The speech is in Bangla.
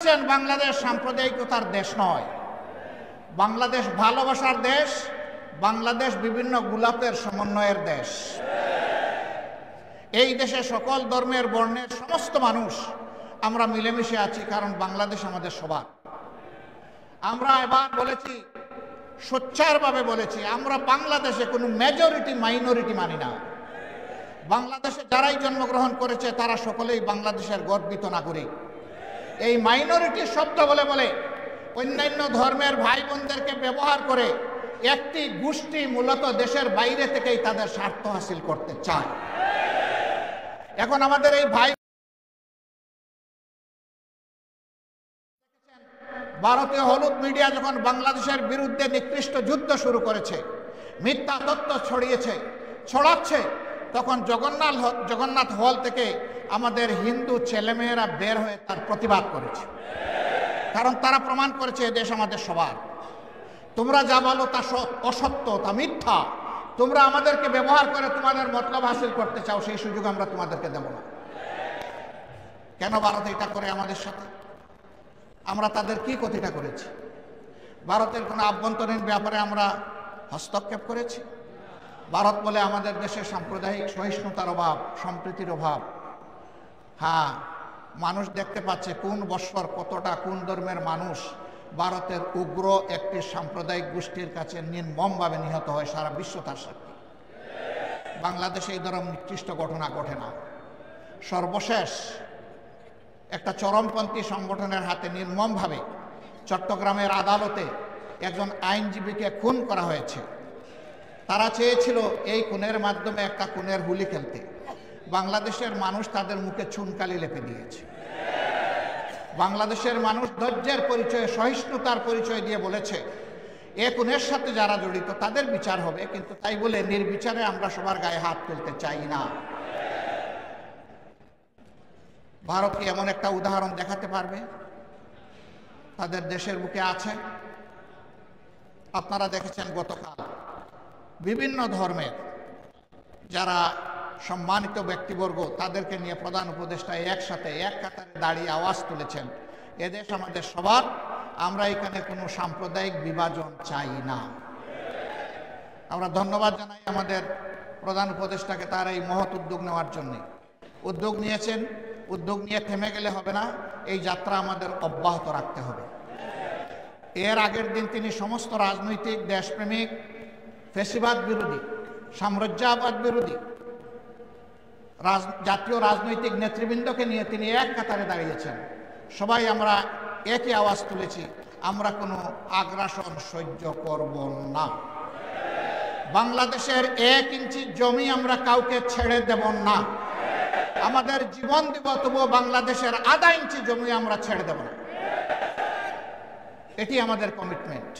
বাংলাদেশ সাম্প্রদায়িকতার দেশ নয়, বাংলাদেশ ভালোবাসার দেশ, বাংলাদেশ বিভিন্ন গোলাপের সমন্বয়ের দেশ। এই দেশে সকল ধর্মের বর্ণের সমস্ত মানুষ আমরা মিলেমিশে আছি, কারণ বাংলাদেশ আমাদের সবার। আমরা এবার বলেছি, সোচ্চারভাবে বলেছি, আমরা বাংলাদেশে কোনো মেজরিটি মাইনরিটি মানি না। বাংলাদেশে যারাই জন্মগ্রহণ করেছে তারা সকলেই বাংলাদেশের গর্বিত নাগরিক। এই মাইনরিটি শব্দ বলে বলে অন্যান্য ধর্মের ভাই বোনদেরকে ব্যবহার করে একটি গোষ্ঠী মূলত দেশের বাইরে থেকেই তাদের স্বার্থ হাসিল করতে চায়। এখন আমাদের এই ভাই, ভারতীয় হলুদ মিডিয়া যখন বাংলাদেশের বিরুদ্ধে নিকৃষ্ট যুদ্ধ শুরু করেছে, মিথ্যা তথ্য ছড়াচ্ছে, তখন জগন্নাথ হল থেকে আমাদের হিন্দু ছেলেমেয়েরা বের হয়ে তার প্রতিবাদ করেছে। কারণ তারা প্রমাণ করেছে এ দেশ আমাদের সবার। তোমরা যা বলো তা অসত্য, তা মিথ্যা। তোমরা আমাদেরকে ব্যবহার করে তোমাদের মতলব হাসিল করতে চাও, সেই সুযোগ আমরা তোমাদেরকে দেব না। কেন ভারত এটা করে আমাদের সাথে? আমরা তাদের কি ক্ষতিটা করেছি? ভারতের কোনো আভ্যন্তরীণ ব্যাপারে আমরা হস্তক্ষেপ করেছি? ভারত বলে আমাদের দেশে সাম্প্রদায়িক সহিষ্ণুতার অভাব, সম্প্রীতির অভাব। হ্যাঁ, মানুষ দেখতে পাচ্ছে কোন বৎসর কতটা কোন ধর্মের মানুষ ভারতের উগ্র একটি সাম্প্রদায়িক গোষ্ঠীর কাছে নির্মমভাবে নিহত হয়। সারা বিশ্ব তার সাক্ষী। বাংলাদেশে এই ধরনের নিকৃষ্ট ঘটনা ঘটে না। সর্বশেষ একটা চরমপন্থী সংগঠনের হাতে নির্মমভাবে চট্টগ্রামের আদালতে একজন আইনজীবীকে খুন করা হয়েছে। তারা চেয়েছিল এই খুনের মাধ্যমে একটা খুনের হুলি খেলতে। বাংলাদেশের মানুষ তাদের মুখে চুনকালি লেপে দিয়েছে। বাংলাদেশের মানুষ ধৈর্যের পরিচয়ে, সহিষ্ণুতার পরিচয় দিয়ে বলেছে এ খুনের সাথে যারা জড়িত তাদের বিচার হবে, কিন্তু তাই বলে নির্বিচারে আমরা সবার গায়ে হাত তুলতে চাই না। ভারত কি এমন একটা উদাহরণ দেখাতে পারবে? তাদের দেশের বুকে আছে। আপনারা দেখেছেন গতকাল বিভিন্ন ধর্মের যারা সম্মানিত ব্যক্তিবর্গ তাদেরকে নিয়ে প্রধান উপদেষ্টা একসাথে এক কাতারে দাঁড়িয়ে আওয়াজ তুলেছেন, এদেশ আমাদের সবার, আমরা এখানে কোনো সাম্প্রদায়িক বিভাজন চাই না। আমরা ধন্যবাদ জানাই আমাদের প্রধান উপদেষ্টাকে তার এই মহৎ উদ্যোগ নেওয়ার জন্য। উদ্যোগ নিয়েছেন, উদ্যোগ নিয়ে থেমে গেলে হবে না, এই যাত্রা আমাদের অব্যাহত রাখতে হবে। এর আগের দিন তিনি সমস্ত রাজনৈতিক, দেশপ্রেমিক, ফ্যাসিবাদ বিরোধী, সাম্রাজ্যবাদ বিরোধী জাতীয় রাজনৈতিক নেতৃবৃন্দকে নিয়ে তিনি এক কাতারে দাঁড়িয়েছেন। সবাই আমরা একই আওয়াজ তুলেছি, আমরা কোনো আগ্রাসন সহ্য করব না। বাংলাদেশের 1 ইঞ্চি জমি আমরা কাউকে ছেড়ে দেব না। আমাদের জীবন দিব, তবুও বাংলাদেশের আধা ইঞ্চি জমি আমরা ছেড়ে দেব না। এটি আমাদের কমিটমেন্ট।